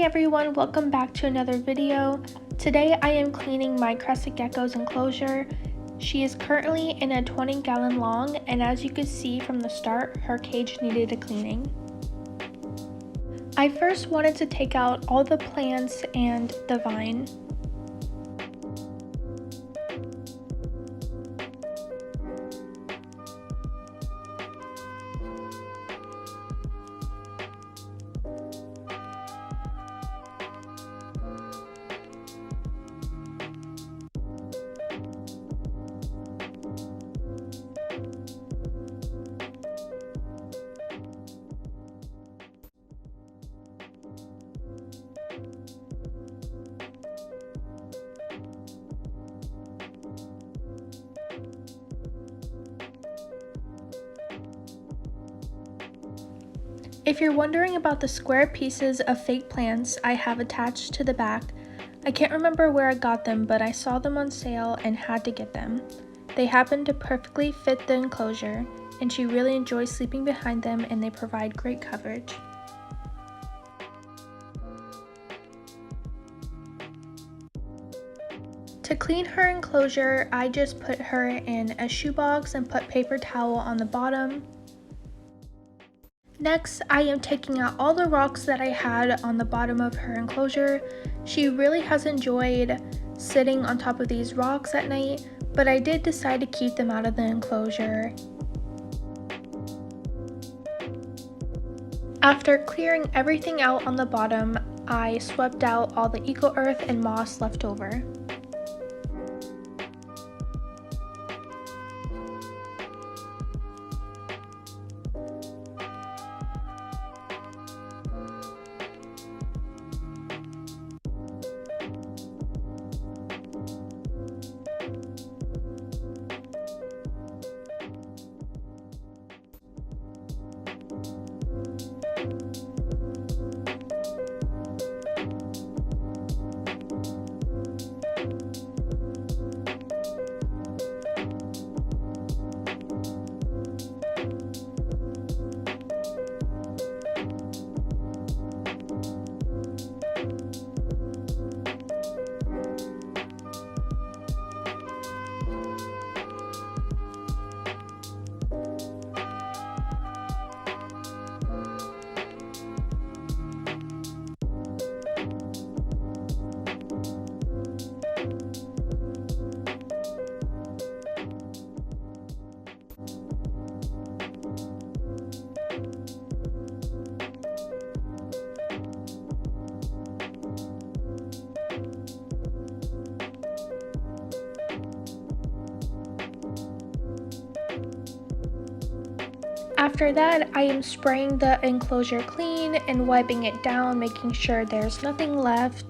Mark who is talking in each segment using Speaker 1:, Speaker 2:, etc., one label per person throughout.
Speaker 1: everyone, welcome back to another video. Today I am cleaning my Crested Gecko's enclosure. She is currently in a 20-gallon long, and as you could see from the start, her cage needed a cleaning. I first wanted to take out all the plants and the vine. If you're wondering about the square pieces of fake plants I have attached to the back, I can't remember where I got them, but I saw them on sale and had to get them. They happen to perfectly fit the enclosure, and she really enjoys sleeping behind them, and they provide great coverage. To clean her enclosure, I just put her in a shoebox and put paper towel on the bottom. Next, I am taking out all the rocks that I had on the bottom of her enclosure. She really has enjoyed sitting on top of these rocks at night, but I did decide to keep them out of the enclosure. After clearing everything out on the bottom, I swept out all the eco earth and moss left over. After that, I am spraying the enclosure clean and wiping it down, making sure there's nothing left.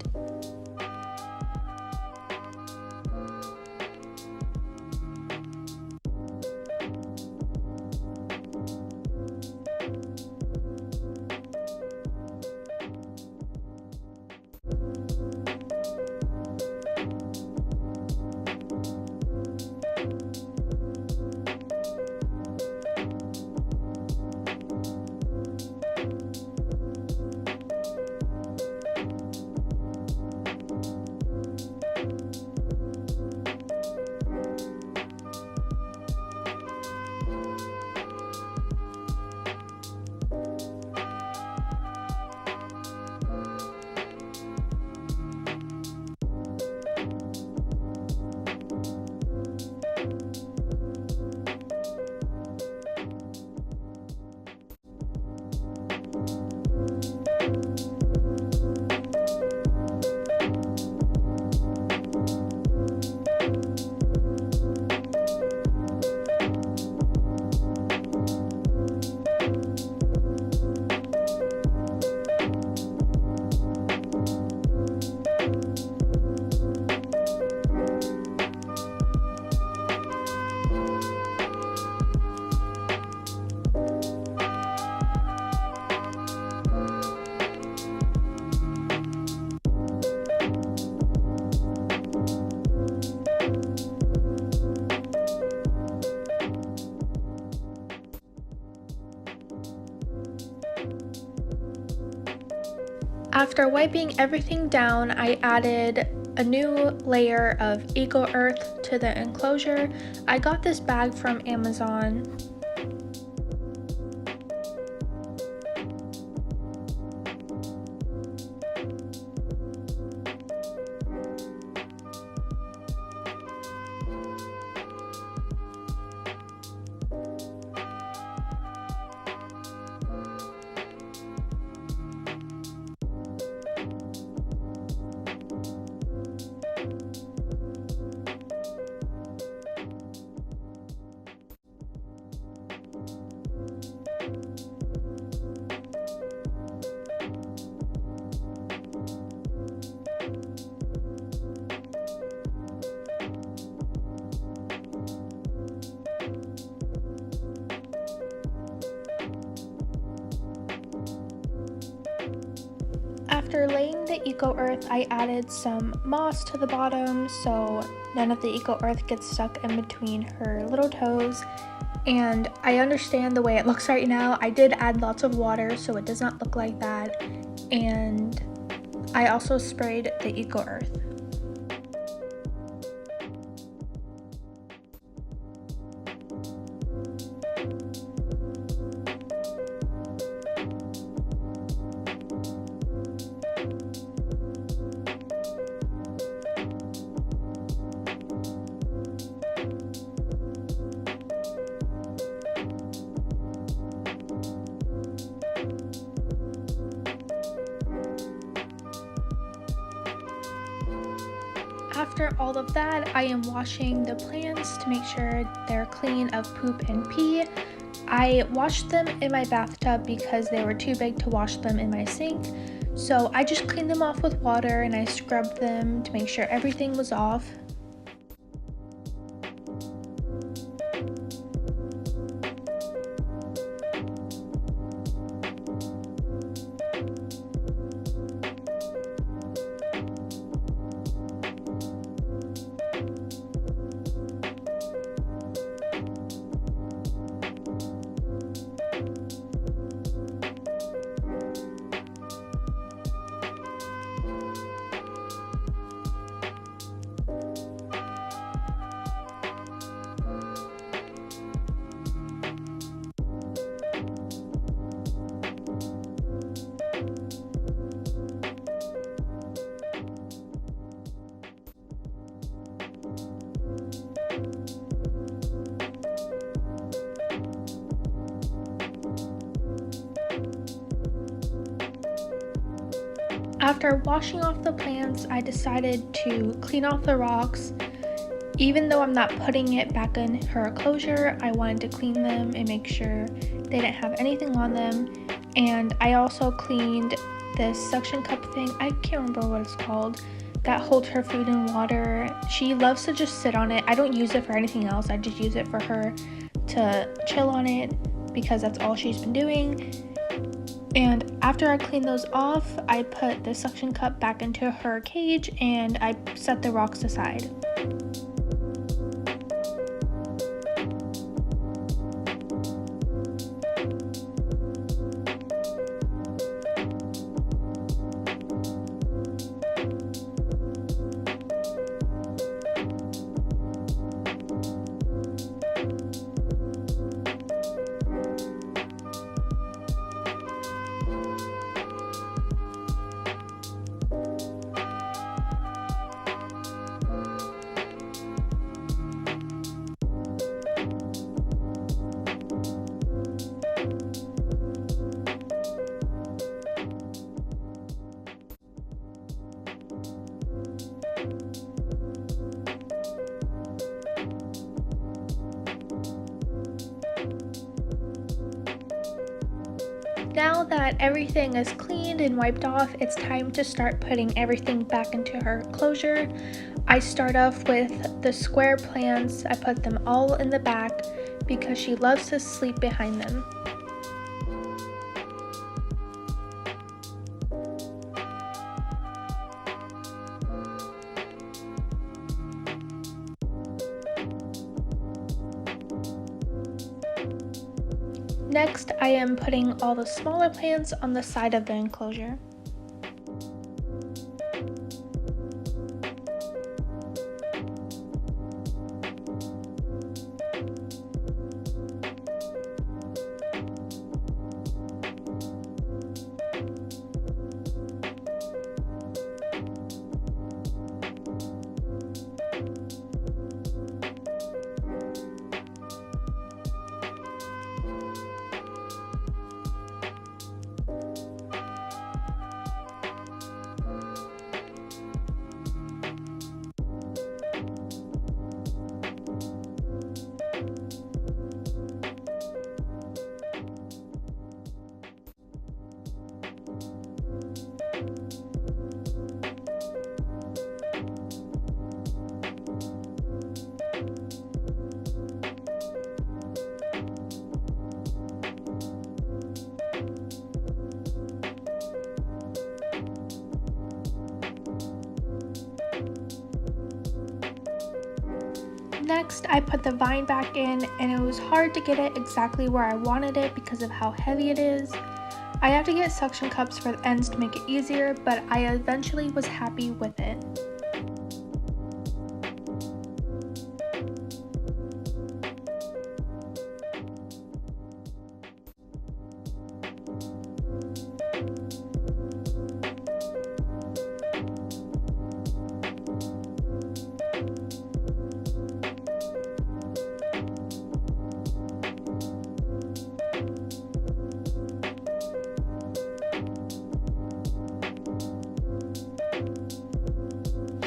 Speaker 1: After wiping everything down, I added a new layer of eco earth to the enclosure. I got this bag from Amazon. After laying the eco earth, I added some moss to the bottom so none of the eco earth gets stuck in between her little toes. And I understand the way it looks right now. I did add lots of water so it does not look like that. And I also sprayed the eco earth. After all of that, I am washing the plants to make sure they're clean of poop and pee. I washed them in my bathtub because they were too big to wash them in my sink. So I just cleaned them off with water and I scrubbed them to make sure everything was off. After washing off the plants, I decided to clean off the rocks. Even though I'm not putting it back in her enclosure, I wanted to clean them and make sure they didn't have anything on them. And I also cleaned this suction cup thing, I can't remember what it's called, that holds her food and water. She loves to just sit on it. I don't use it for anything else. I just use it for her to chill on it because that's all she's been doing. And after I cleaned those off, I put the suction cup back into her cage and I set the rocks aside. Now that everything is cleaned and wiped off, it's time to start putting everything back into her enclosure. I start off with the square plants. I put them all in the back because she loves to sleep behind them. Next, I am putting all the smaller plants on the side of the enclosure. Next, I put the vine back in, and it was hard to get it exactly where I wanted it because of how heavy it is. I have to get suction cups for the ends to make it easier, but I eventually was happy with it.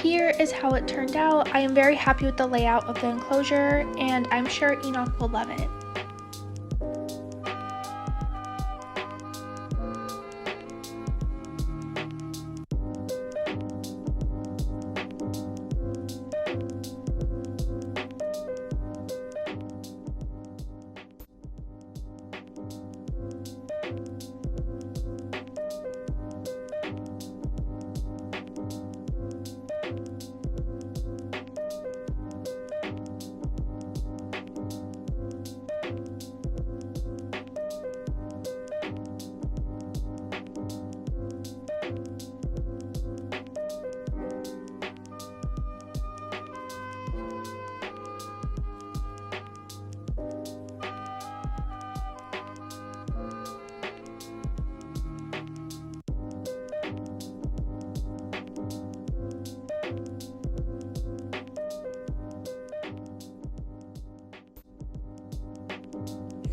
Speaker 1: Here is how it turned out. I am very happy with the layout of the enclosure, and I'm sure Enoch will love it.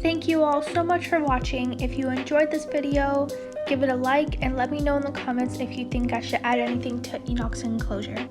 Speaker 1: Thank you all so much for watching. If you enjoyed this video, give it a like and let me know in the comments if you think I should add anything to Enoch's enclosure.